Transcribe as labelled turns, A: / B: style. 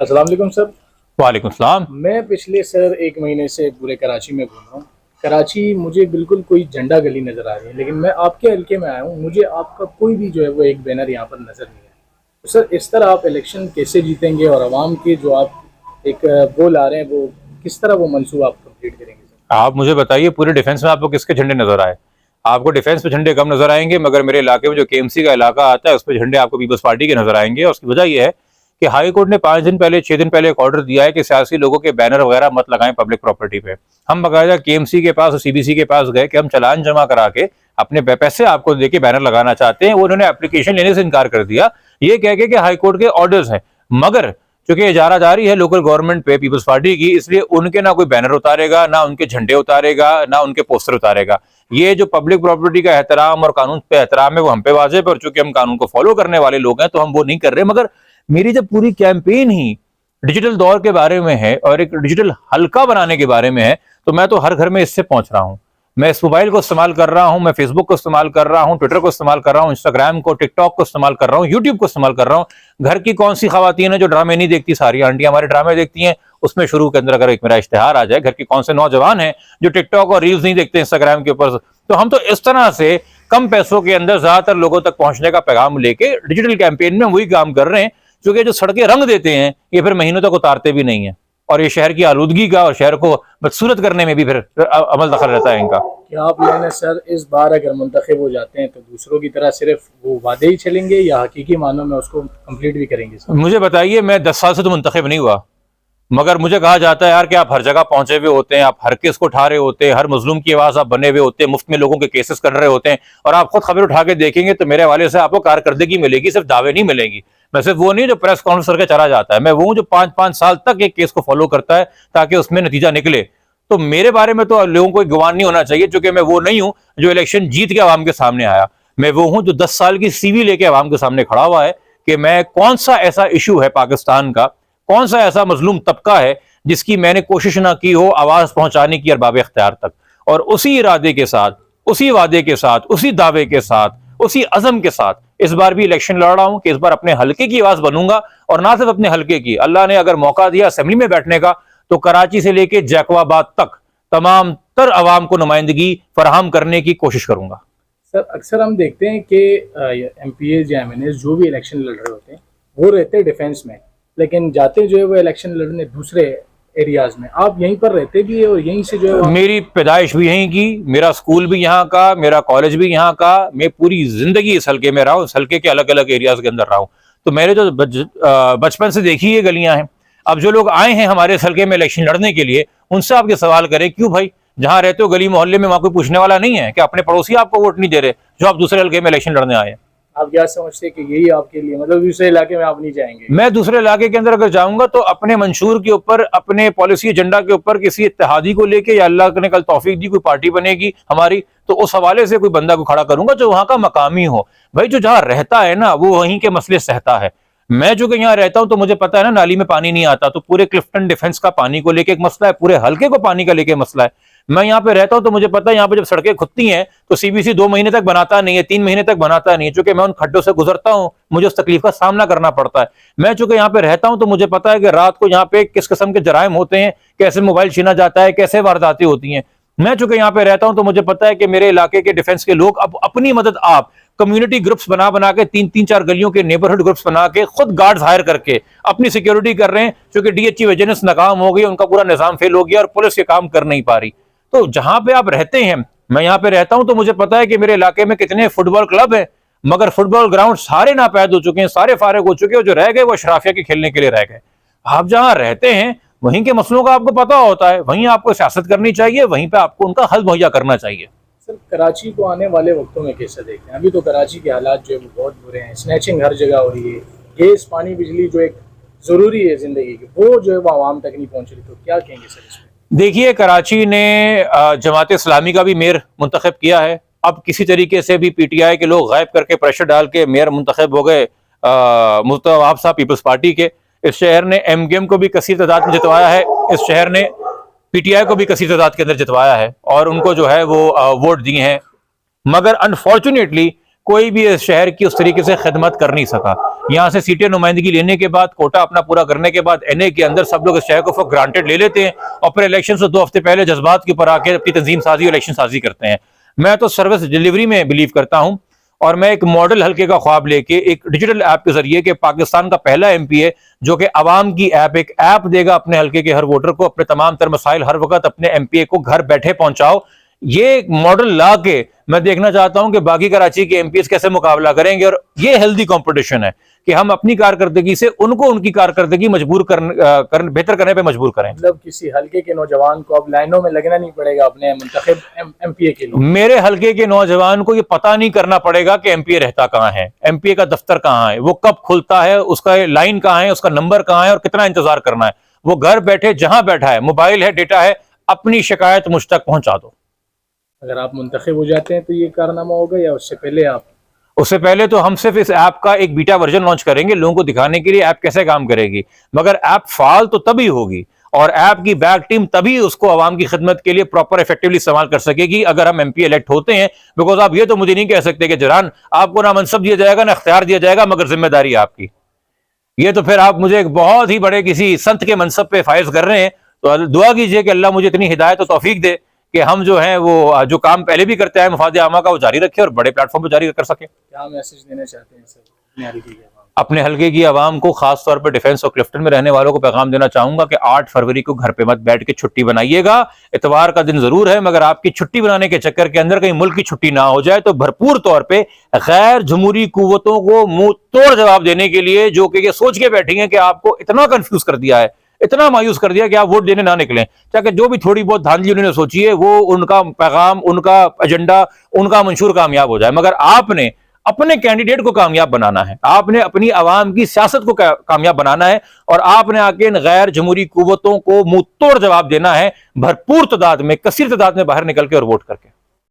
A: السلام علیکم سر.
B: وعلیکم السلام.
A: میں پچھلے سر ایک مہینے سے پورے کراچی میں گھوم رہا ہوں. کراچی مجھے بالکل کوئی جھنڈا گلی نظر آ رہی ہے، لیکن میں آپ کے حلقے میں آیا ہوں، مجھے آپ کا کوئی بھی جو ہے وہ ایک بینر یہاں پر نظر نہیں ہے. تو سر اس طرح آپ الیکشن کیسے جیتیں گے، اور عوام کے جو آپ ایک گول آ رہے ہیں وہ کس طرح وہ منصوبہ آپ کمپلیٹ کریں گے؟
B: آپ مجھے بتائیے پورے ڈیفینس میں آپ کو کس کے جھنڈے نظر آئے؟ آپ کو ڈیفینس پہ جھنڈے کم نظر آئیں گے، مگر میرے علاقے میں جو کے ایم سی کا علاقہ آتا ہے اس پہ جھنڈے آپ کو پیپلز پارٹی کے نظر آئیں گے. اور اس کی وجہ یہ ہے کہ ہائی کورٹ نے 5 دن پہلے 6 دن پہلے ایک آرڈر دیا ہے کہ سیاسی لوگوں کے بینر وغیرہ مت لگائیں پبلک پراپرٹی پہ. ہم باقاعدہ کے ایم سی کے پاس اور سی بی سی کے پاس گئے کہ ہم چلان جمع کرا کے اپنے پیسے آپ کو دے کے بینر لگانا چاہتے ہیں. وہ انہوں نے اپلیکیشن لینے سے انکار کر دیا، یہ کہہ کے کہ ہائی کورٹ کے آرڈرز ہیں. مگر چونکہ اجارہ داری ہے لوکل گورنمنٹ پہ پیپلز پارٹی کی، اس لیے ان کے نہ کوئی بینر اتارے گا، نہ ان کے جھنڈے اتارے گا، نہ ان کے پوسٹر اتارے گا. یہ جو پبلک پراپرٹی کا احترام اور قانون پہ احترام ہے وہ ہم پہ واضح ہے، اور چونکہ ہم قانون کو فالو کرنے والے لوگ ہیں تو ہم وہ نہیں کر رہے. مگر میری جب پوری کیمپین ہی ڈیجیٹل دور کے بارے میں ہے اور ایک ڈیجیٹل حلقہ بنانے کے بارے میں ہے، تو میں تو ہر گھر میں اس سے پہنچ رہا ہوں. میں اس موبائل کو استعمال کر رہا ہوں، میں فیس بک کو استعمال کر رہا ہوں، ٹویٹر کو استعمال کر رہا ہوں، انسٹاگرام کو، ٹک ٹاک کو استعمال کر رہا ہوں، یوٹیوب کو استعمال کر رہا ہوں. گھر کی کون سی خواتین ہیں جو ڈرامے نہیں دیکھتی؟ ساری آنٹیاں ہمارے ڈرامے دیکھتی ہیں. اس میں شروع کے اندر اگر ایک میرا اشتہار آ جائے، گھر کے کون سے نوجوان ہیں جو ٹک ٹاک اور ریلز نہیں دیکھتے انسٹاگرام کے اوپر؟ تو ہم تو اس طرح سے کم پیسوں کے اندر زیادہ تر لوگوں تک پہنچنے کا پیغام لے کے ڈیجیٹل کیمپین میں وہی کام کر رہے ہیں. کیونکہ جو سڑکیں رنگ دیتے ہیں یہ پھر مہینوں تک اتارتے بھی نہیں ہیں، اور یہ شہر کی آلودگی کا اور شہر کو بدصورت کرنے میں بھی پھر عمل دخل رہتا ہے ان کا.
A: کیا آپ لینا سر اس بار اگر منتخب ہو جاتے ہیں تو دوسروں کی طرح صرف وہ وعدے ہی چلیں گے، یا حقیقی معنوں میں اس کو کمپلیٹ بھی کریں گے؟ سر
B: مجھے بتائیے، میں 10 سال سے تو منتخب نہیں ہوا، مگر مجھے کہا جاتا ہے یار کہ آپ ہر جگہ پہنچے ہوئے ہوتے ہیں، آپ ہر کیس کو اٹھا رہے ہوتے ہیں، ہر مظلوم کی آواز آپ بنے ہوئے ہوتے ہیں، مفت میں لوگوں کے کیسز کر رہے ہوتے ہیں، اور آپ خود خبر اٹھا کے دیکھیں گے تو میرے حوالے سے آپ کو کارکردگی ملے گی، صرف دعوے نہیں ملیں گی. میں صرف وہ نہیں جو پریس کانفرنس کر کے چلا جاتا ہے، میں وہ ہوں جو 5 سال تک ایک کیس کو فالو کرتا ہے تاکہ اس میں نتیجہ نکلے. تو میرے بارے میں تو لوگوں کو گمان نہیں ہونا چاہیے، چونکہ میں وہ نہیں ہوں جو الیکشن جیت کے عوام کے سامنے آیا. میں وہ ہوں جو 10 سال کی سی وی لے کے عوام کے سامنے کھڑا ہوا ہے کہ میں کون سا ایسا ایشو ہے پاکستان کا، کون سا ایسا مظلوم طبقہ ہے جس کی میں نے کوشش نہ کی ہو آواز پہنچانے کی ارباب اختیار تک. اور اسی ارادے کے ساتھ، اسی وعدے کے ساتھ، اسی دعوے کے ساتھ، اسی عزم کے ساتھ اس بار بھی الیکشن لڑ رہا ہوں کہ اس بار اپنے حلقے کی آواز بنوں گا. اور نہ صرف اپنے حلقے کی، اللہ نے اگر موقع دیا اسمبلی میں بیٹھنے کا تو کراچی سے لے کے جیکو آباد تک تمام تر عوام کو نمائندگی فراہم کرنے کی کوشش کروں گا.
A: سر اکثر ہم دیکھتے ہیں کہ ایم پی ایز یا ایم این ایز جو بھی الیکشن لڑ رہے ہوتے ہیں وہ رہتے ہیں ڈیفینس میں، لیکن جاتے جو ہے وہ الیکشن لڑنے دوسرے ایریاز میں. آپ یہیں پر رہتے بھی اور یہیں سے جو ہے
B: میری پیدائش بھی یہیں کی، میرا اسکول بھی یہاں کا، میرا کالج بھی یہاں کا، میں پوری زندگی اس حلقے میں رہا ہوں، اس حلقے کے الگ الگ ایریاز کے اندر رہا ہوں. تو میرے جو بچپن سے دیکھی یہ گلیاں ہیں. اب جو لوگ آئے ہیں ہمارے اس حلقے میں الیکشن لڑنے کے لیے، ان سے آپ کے سوال کریں کیوں بھائی جہاں رہتے ہو گلی محلے میں وہاں کوئی پوچھنے والا نہیں ہے کہ اپنے پڑوسی آپ کو ووٹ نہیں دے رہے جو آپ دوسرے حلقے میں الیکشن لڑنے آئے ہیں؟
A: آپ کیا سمجھتے ہیں کہ یہی آپ کے لیے مطلب دوسرے علاقے میں آپ نہیں جائیں گے؟
B: میں دوسرے علاقے کے اندر اگر جاؤں گا تو اپنے منشور کے اوپر، اپنے پالیسی ایجنڈا کے اوپر کسی اتحادی کو لے کے، یا اللہ نے کل توفیق دی کوئی پارٹی بنے گی ہماری تو اس حوالے سے کوئی بندہ کو کھڑا کروں گا جو وہاں کا مقامی ہو. بھائی جو جہاں رہتا ہے نا وہ وہیں کے مسئلے سہتا ہے. میں جو کہ یہاں رہتا ہوں تو مجھے پتا ہے نا نالی میں پانی نہیں آتا، تو پورے کلفٹن ڈیفنس کا پانی کو لے کے ایک مسئلہ ہے، پورے حلقے کو پانی کا لے کے مسئلہ ہے. میں یہاں پہ رہتا ہوں تو مجھے پتا ہے یہاں پہ جب سڑکیں کھدتی ہیں تو سی بی سی 2 مہینے تک بناتا نہیں ہے، 3 مہینے تک بناتا نہیں ہے، چونکہ میں ان کھڈوں سے گزرتا ہوں، مجھے اس تکلیف کا سامنا کرنا پڑتا ہے. میں چونکہ یہاں پہ رہتا ہوں تو مجھے پتا ہے کہ رات کو یہاں پہ کس قسم کے جرائم ہوتے ہیں، کیسے موبائل چھینا جاتا ہے، کیسے وارداتیں ہوتی ہیں. میں چونکہ یہاں پہ رہتا ہوں تو مجھے پتا ہے کہ میرے علاقے کے ڈیفنس کے لوگ اب اپنی مدد آپ کمیونٹی گروپس بنا کے 3-4 گلیوں کے نیبرہڈ گروپس بنا کے خود گارڈز ہائر کر کے اپنی سیکیورٹی کر رہے ہیں، چونکہ ڈی ایچ ای ویجیلنس ناکام ہو گئی، ان کا پورا نظام فیل ہو گیا اور پولیس یہ کام کر نہیں پا رہی. تو جہاں پہ آپ رہتے ہیں، میں یہاں پہ رہتا ہوں تو مجھے پتا ہے کہ میرے علاقے میں کتنے فٹ بال کلب ہیں، مگر فٹ بال گراؤنڈ سارے ناپید ہو چکے ہیں، سارے فارغ ہو چکے ہیں، جو رہ گئے وہ اشرافیہ کے کھیلنے کے لیے رہ گئے. آپ جہاں رہتے ہیں وہیں کے مسئلوں کا آپ کو پتا ہوتا ہے، وہیں آپ کو سیاست کرنی چاہیے، وہیں پہ آپ کو ان کا حل مہیا کرنا چاہیے.
A: سر کراچی کو آنے والے وقتوں میں کیسے دیکھتے ہیں؟ ابھی تو کراچی کے حالات جو ہے وہ بہت برے ہیں، اسنیچنگ ہر جگہ ہو رہی ہے، گیس، پانی، بجلی جو ایک ضروری ہے زندگی کی وہ جو ہے وہ عوام تک نہیں پہنچ رہی. تو کیا کہیں گے سر اس میں؟
B: دیکھیے کراچی نے جماعت اسلامی کا بھی میئر منتخب کیا ہے. اب کسی طریقے سے بھی پی ٹی آئی کے لوگ غائب کر کے پریشر ڈال کے میئر منتخب ہو گئے مصطفیٰ وہاب صاحب پیپلز پارٹی کے. اس شہر نے ایم کیو ایم کو بھی کثیر تعداد میں جتوایا ہے، اس شہر نے پی ٹی آئی کو بھی کثیر تعداد کے اندر جتوایا ہے اور ان کو جو ہے وہ ووٹ دیے ہیں. مگر انفارچونیٹلی کوئی بھی اس شہر کی اس طریقے سے خدمت کر نہیں سکا. یہاں سے سیٹیں نمائندگی لینے کے بعد، کوٹا اپنا پورا کرنے کے بعد این اے کے اندر سب لوگ اس شہر کو فور گرانٹیڈ لے لیتے ہیں اور پھر الیکشن سے 2 ہفتے پہلے جذبات کے اوپر آ کے اپنی تنظیم سازی اور الیکشن سازی کرتے ہیں. میں تو سروس ڈلیوری میں بلیو کرتا ہوں، اور میں ایک ماڈل حلقے کا خواب لے کے ایک ڈیجیٹل ایپ کے ذریعے کہ پاکستان کا پہلا ایم پی ہے جو کہ عوام کی ایک ایپ دے گا اپنے حلقے کے ہر ووٹر کو، اپنے تمام تر مسائل ہر وقت اپنے ایم پی اے کو گھر بیٹھے پہنچاؤ. یہ ماڈل لا کے میں دیکھنا چاہتا ہوں کہ باقی کراچی کے ایم پی ایس کیسے مقابلہ کریں گے، اور یہ ہیلدی کمپٹیشن ہے کہ ہم اپنی کارکردگی سے ان کو ان کی کارکردگی بہتر کرنے پہ مجبور کریں.
A: مطلب کسی حلقے کے نوجوان کو اب لائنوں میں لگنا نہیں پڑے گا اپنے منتخب ایم پی اے کے لیے.
B: میرے حلقے کے نوجوان کو یہ پتہ نہیں کرنا پڑے گا کہ ایم پی اے رہتا کہاں ہے، ایم پی اے کا دفتر کہاں ہے، وہ کب کھلتا ہے، اس کا لائن کہاں ہے، اس کا نمبر کہاں ہے اور کتنا انتظار کرنا ہے. وہ گھر بیٹھے جہاں بیٹھا ہے، موبائل ہے، ڈیٹا ہے، اپنی شکایت مجھ تک پہنچا دو.
A: اگر آپ منتخب ہو جاتے ہیں تو یہ کارنامہ ہوگا یا اس سے پہلے آپ؟
B: اس سے پہلے تو ہم صرف اس ایپ کا ایک بیٹا ورژن لانچ کریں گے لوگوں کو دکھانے کے لیے ایپ کیسے کام کرے گی، مگر ایپ فعال تو تبھی ہوگی اور ایپ کی بیک ٹیم تبھی اس کو عوام کی خدمت کے لیے پراپر ایفیکٹولی استعمال کر سکے گی اگر ہم ایم پی الیکٹ ہوتے ہیں. بیکاز آپ یہ تو مجھے نہیں کہہ سکتے کہ جران آپ کو نہ منصب دیا جائے گا نہ اختیار دیا جائے گا مگر ذمہ داری آپ کی. یہ تو پھر آپ مجھے ایک بہت ہی بڑے کسی سنت کے منصب پہ فائز کر رہے ہیں. تو دعا کیجئے کہ اللہ مجھے اتنی ہدایت و توفیق دے کہ ہم جو ہیں وہ جو کام پہلے بھی کرتے ہیں مفاد عامہ کا وہ جاری رکھے اور بڑے پلیٹ فارم پہ جاری کر سکے.
A: کیا میسج دینا چاہتے ہیں سر
B: اپنے حلقے کی عوام کو، خاص طور پہ ڈیفنس اور کلفٹن میں رہنے والوں کو پیغام دینا چاہوں گا کہ 8 فروری کو گھر پہ مت بیٹھ کے چھٹی بنائیے گا. اتوار کا دن ضرور ہے مگر آپ کی چھٹی بنانے کے چکر کے اندر کہیں ملک کی چھٹی نہ ہو جائے. تو بھرپور طور پہ غیر جمہوری قوتوں کو منہ توڑ جواب دینے کے لیے جو کہ یہ سوچ کے بیٹھی ہیں کہ آپ کو اتنا کنفیوز کر دیا ہے، اتنا مایوس کر دیا کہ آپ ووٹ دینے نہ نکلیں، چاہے جو بھی تھوڑی بہت دھاندلی انہوں نے سوچی ہے وہ ان کا پیغام، ان کا ایجنڈا، ان کا منشور کامیاب ہو جائے. مگر آپ نے اپنے کینڈیڈیٹ کو کامیاب بنانا ہے، آپ نے اپنی عوام کی سیاست کو کامیاب بنانا ہے اور آپ نے آ کے ان غیر جمہوری قوتوں کو منہ توڑ جواب دینا ہے بھرپور تعداد میں، کثیر تعداد میں باہر نکل کے اور ووٹ کر کے.